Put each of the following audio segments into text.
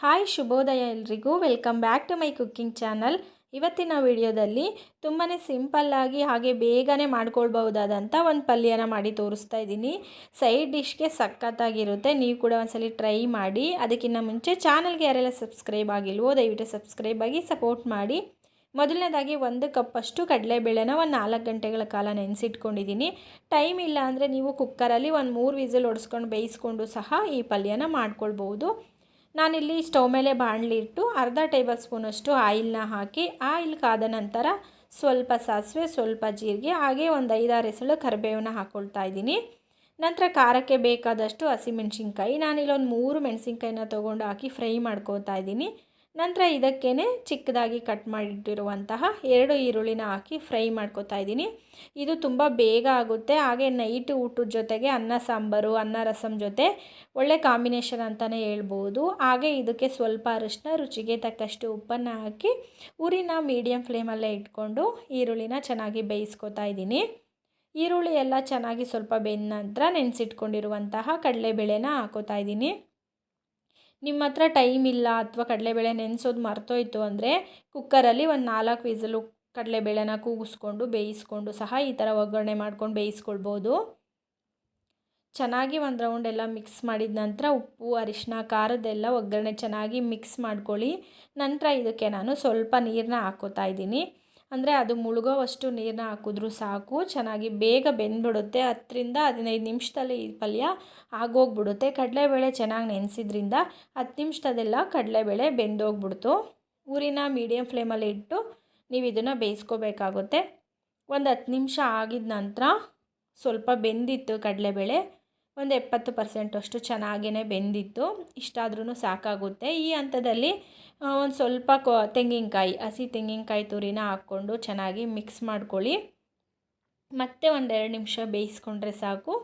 Hi ಶುಭೋದಯ ಎಲ್ರಿಗೂ welcome back to my cooking channel. ಇವತ್ತಿನ ವಿಡಿಯೋದಲ್ಲಿ ತುಂಬಾ ಸಿಂಪಲ್ಲಾಗಿ ಹಾಗೆ ಬೇಗನೆ ಮಾಡ್ಕೊಳ್ಬಹುದಾದಂಥ ಒಂದು ಪಲ್ಯನ ಮಾಡಿ ತೋರಿಸ್ತಾ ಇದ್ದೀನಿ. ಸೈಡ್ ಡಿಶ್ಗೆ ಸಖತ್ತಾಗಿರುತ್ತೆ. ನೀವು ಕೂಡ ಒಂದ್ಸಲಿ ಟ್ರೈ ಮಾಡಿ. ಅದಕ್ಕಿಂತ ಮುಂಚೆ ಚಾನಲ್ಗೆ ಯಾರೆಲ್ಲ ಸಬ್ಸ್ಕ್ರೈಬ್ ಆಗಿಲ್ವೋ ದಯವಿಟ್ಟು ಸಬ್ಸ್ಕ್ರೈಬ್ ಆಗಿ ಸಪೋರ್ಟ್ ಮಾಡಿ. ಮೊದಲನೇದಾಗಿ 1 ಕಪ್ಪಷ್ಟು ಕಡಲೆಬೇಳೆನ ಒಂದು 4 ಗಂಟೆಗಳ ಕಾಲ ನೆನೆಸಿಟ್ಕೊಂಡಿದ್ದೀನಿ. ಟೈಮ್ ಇಲ್ಲ ಅಂದರೆ ನೀವು ಕುಕ್ಕರಲ್ಲಿ ಒಂದು 3 ವಿಸಿಲ್ ಹೊಡೆಸ್ಕೊಂಡು ಬೇಯಿಸ್ಕೊಂಡು ಸಹ ಈ ಪಲ್ಯನ ಮಾಡ್ಕೊಳ್ಬೋದು. ನಾನಿಲ್ಲಿ ಸ್ಟವ್ ಮೇಲೆ ಬಾಣಲಿ ಇಟ್ಟು ಅರ್ಧ ಟೇಬಲ್ ಸ್ಪೂನಷ್ಟು ಆಯಿಲ್ನ ಹಾಕಿ, ಆಯಿಲ್ ಕಾದ ನಂತರ ಸ್ವಲ್ಪ ಸಾಸಿವೆ, ಸ್ವಲ್ಪ ಜೀರಿಗೆ, ಹಾಗೆ ಒಂದು 5-6 ಎಸಳು ಕರಿಬೇವನ್ನ ಹಾಕ್ಕೊಳ್ತಾ ಇದ್ದೀನಿ. ನಂತರ ಖಾರಕ್ಕೆ ಬೇಕಾದಷ್ಟು ಹಸಿಮೆಣಸಿನ್ಕಾಯಿ, ನಾನಿಲ್ಲಿ ಒಂದು 3 ಮೆಣಸಿನ್ಕಾಯಿನ ತೊಗೊಂಡು ಹಾಕಿ ಫ್ರೈ ಮಾಡ್ಕೋತಾ ಇದ್ದೀನಿ. ನಂತರ ಇದಕ್ಕೇ ಚಿಕ್ಕದಾಗಿ ಕಟ್ ಮಾಡಿಟ್ಟಿರುವಂತಹ 2 ಈರುಳ್ಳಿನ ಹಾಕಿ ಫ್ರೈ ಮಾಡ್ಕೋತಾ ಇದ್ದೀನಿ. ಇದು ತುಂಬ ಬೇಗ ಆಗುತ್ತೆ, ಹಾಗೆ ನೈಟ್ ಊಟದ ಜೊತೆಗೆ ಅನ್ನ ಸಾಂಬಾರು, ಅನ್ನ ರಸಂ ಜೊತೆ ಒಳ್ಳೆ ಕಾಂಬಿನೇಷನ್ ಅಂತಲೇ ಹೇಳ್ಬೋದು. ಹಾಗೆ ಇದಕ್ಕೆ ಸ್ವಲ್ಪ ಅರಿಶಿನ, ರುಚಿಗೆ ತಕ್ಕಷ್ಟು ಉಪ್ಪನ್ನು ಹಾಕಿ ಉರಿನ ಮೀಡಿಯಮ್ ಫ್ಲೇಮಲ್ಲೇ ಇಟ್ಕೊಂಡು ಈರುಳ್ಳಿನ ಚೆನ್ನಾಗಿ ಬೇಯಿಸ್ಕೊತಾ ಇದ್ದೀನಿ. ಈರುಳ್ಳಿ ಎಲ್ಲ ಚೆನ್ನಾಗಿ ಸ್ವಲ್ಪ ಬೆಂದ ನಂತರ ನೆನೆಸಿಟ್ಕೊಂಡಿರುವಂತಹ ಕಡಲೆಬೇಳೆನ ಹಾಕೋತಾ ಇದ್ದೀನಿ. ನಿಮ್ಮ ಹತ್ರ ಟೈಮ್ ಇಲ್ಲ ಅಥವಾ ಕಡಲೆಬೇಳೆ ನೆನೆಸೋದು ಮರ್ತೋಯ್ತು ಅಂದರೆ ಕುಕ್ಕರಲ್ಲಿ ಒಂದು 4 ವಿಸಿಲು ಕಡಲೆಬೇಳೆನ ಕೂಗಿಸ್ಕೊಂಡು ಬೇಯಿಸ್ಕೊಂಡು ಸಹ ಈ ಥರ ಒಗ್ಗರಣೆ ಮಾಡ್ಕೊಂಡು ಬೇಯಿಸ್ಕೊಳ್ಬೋದು. ಚೆನ್ನಾಗಿ ಒಂದು ರೌಂಡ್ ಎಲ್ಲ ಮಿಕ್ಸ್ ಮಾಡಿದ ನಂತರ ಉಪ್ಪು, ಅರಿಶಿನ, ಖಾರದೆಲ್ಲ ಒಗ್ಗರಣೆ ಚೆನ್ನಾಗಿ ಮಿಕ್ಸ್ ಮಾಡ್ಕೊಳ್ಳಿ. ನಂತರ ಇದಕ್ಕೆ ನಾನು ಸ್ವಲ್ಪ ನೀರನ್ನ ಹಾಕೋತಾ ಇದ್ದೀನಿ. ಅಂದರೆ ಅದು ಮುಳುಗೋವಷ್ಟು ನೀರನ್ನ ಹಾಕಿದ್ರೂ ಸಾಕು, ಚೆನ್ನಾಗಿ ಬೇಗ ಬೆಂದ್ಬಿಡುತ್ತೆ. 10-15 ನಿಮಿಷದಲ್ಲಿ ಈ ಪಲ್ಯ ಆಗೋಗ್ಬಿಡುತ್ತೆ. ಕಡಲೆಬೇಳೆ ಚೆನ್ನಾಗಿ ನೆನೆಸಿದ್ರಿಂದ 10 ನಿಮಿಷದಲ್ಲೆಲ್ಲ ಕಡಲೆಬೇಳೆ ಬೆಂದೋಗ್ಬಿಡ್ತು. ಊರಿನ ಮೀಡಿಯಮ್ ಫ್ಲೇಮಲ್ಲಿ ಇಟ್ಟು ನೀವು ಇದನ್ನು ಬೇಯಿಸ್ಕೋಬೇಕಾಗುತ್ತೆ. ಒಂದು 10 ನಿಮಿಷ ಆಗಿದ ನಂತರ ಸ್ವಲ್ಪ ಬೆಂದಿತ್ತು ಕಡಲೆಬೇಳೆ, ಒಂದು 70% ಅಷ್ಟು ಚೆನ್ನಾಗೇ ಬೆಂದಿತ್ತು. ಇಷ್ಟಾದ್ರೂ ಸಾಕಾಗುತ್ತೆ. ಈ ಹಂತದಲ್ಲಿ ಒಂದು ಸ್ವಲ್ಪ ತೆಂಗಿನಕಾಯಿ, ಹಸಿ ತೆಂಗಿನಕಾಯಿ ತುರಿನ ಹಾಕ್ಕೊಂಡು ಚೆನ್ನಾಗಿ ಮಿಕ್ಸ್ ಮಾಡ್ಕೊಳ್ಳಿ. ಮತ್ತೆ ಒಂದು 2 ನಿಮಿಷ ಬೇಯಿಸ್ಕೊಂಡ್ರೆ ಸಾಕು.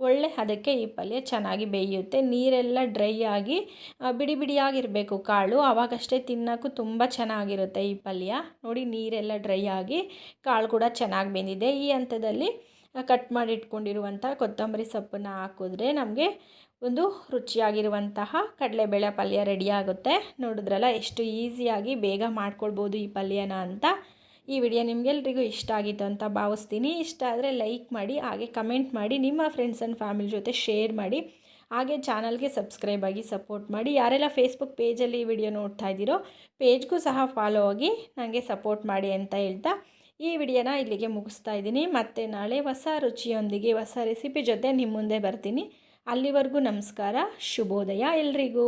ಒಳ್ಳೆ ಅದಕ್ಕೆ ಈ ಪಲ್ಯ ಚೆನ್ನಾಗಿ ಬೇಯುತ್ತೆ. ನೀರೆಲ್ಲ ಡ್ರೈ ಆಗಿ ಬಿಡಿ ಬಿಡಿಯಾಗಿರಬೇಕು ಕಾಳು, ಆವಾಗಷ್ಟೇ ತಿನ್ನೋಕ್ಕೂ ತುಂಬ ಚೆನ್ನಾಗಿರುತ್ತೆ ಈ ಪಲ್ಯ. ನೋಡಿ, ನೀರೆಲ್ಲ ಡ್ರೈ ಆಗಿ ಕಾಳು ಕೂಡ ಚೆನ್ನಾಗಿ ಬೆಂದಿದೆ. ಈ ಹಂತದಲ್ಲಿ ಕಟ್ ಮಾಡಿ ಇಟ್ಕೊಂಡಿರುವಂಥ ಕೊತ್ತಂಬರಿ ಸೊಪ್ಪನ್ನು ಹಾಕಿದ್ರೆ ನಮಗೆ ಒಂದು ರುಚಿಯಾಗಿರುವಂತಹ ಕಡಲೆಬೇಳೆ ಪಲ್ಯ ರೆಡಿ ಆಗುತ್ತೆ. ನೋಡಿದ್ರಲ್ಲ ಎಷ್ಟು ಈಸಿಯಾಗಿ ಬೇಗ ಮಾಡ್ಕೊಳ್ಬೋದು ಈ ಪಲ್ಯನ ಅಂತ. ಈ ವಿಡಿಯೋ ನಿಮಗೆಲ್ರಿಗೂ ಇಷ್ಟ ಆಗಿತ್ತು ಅಂತ ಭಾವಿಸ್ತೀನಿ. ಇಷ್ಟ ಆದರೆ ಲೈಕ್ ಮಾಡಿ, ಹಾಗೆ ಕಮೆಂಟ್ ಮಾಡಿ, ನಿಮ್ಮ ಫ್ರೆಂಡ್ಸ್ ಆ್ಯಂಡ್ ಫ್ಯಾಮಿಲಿ ಜೊತೆ ಶೇರ್ ಮಾಡಿ, ಹಾಗೆ ಚಾನಲ್ಗೆ ಸಬ್ಸ್ಕ್ರೈಬ್ ಆಗಿ ಸಪೋರ್ಟ್ ಮಾಡಿ. ಯಾರೆಲ್ಲ ಫೇಸ್ಬುಕ್ ಪೇಜಲ್ಲಿ ಈ ವಿಡಿಯೋ ನೋಡ್ತಾ ಇದ್ದೀರೋ ಪೇಜ್ಗೂ ಸಹ ಫಾಲೋ ಆಗಿ ನನಗೆ ಸಪೋರ್ಟ್ ಮಾಡಿ ಅಂತ ಹೇಳ್ತಾ ಈ ವಿಡಿಯೋನ ಇಲ್ಲಿಗೆ ಮುಗಿಸ್ತಾ ಇದ್ದೀನಿ. ಮತ್ತೆ ನಾಳೆ ಹೊಸ ರುಚಿಯೊಂದಿಗೆ ಹೊಸ ರೆಸಿಪಿ ಜೊತೆ ನಿಮ್ಮ ಮುಂದೆ ಬರ್ತೀನಿ. ಅಲ್ಲಿವರೆಗೂ ನಮಸ್ಕಾರ, ಶುಭೋದಯ ಎಲ್ರಿಗೂ.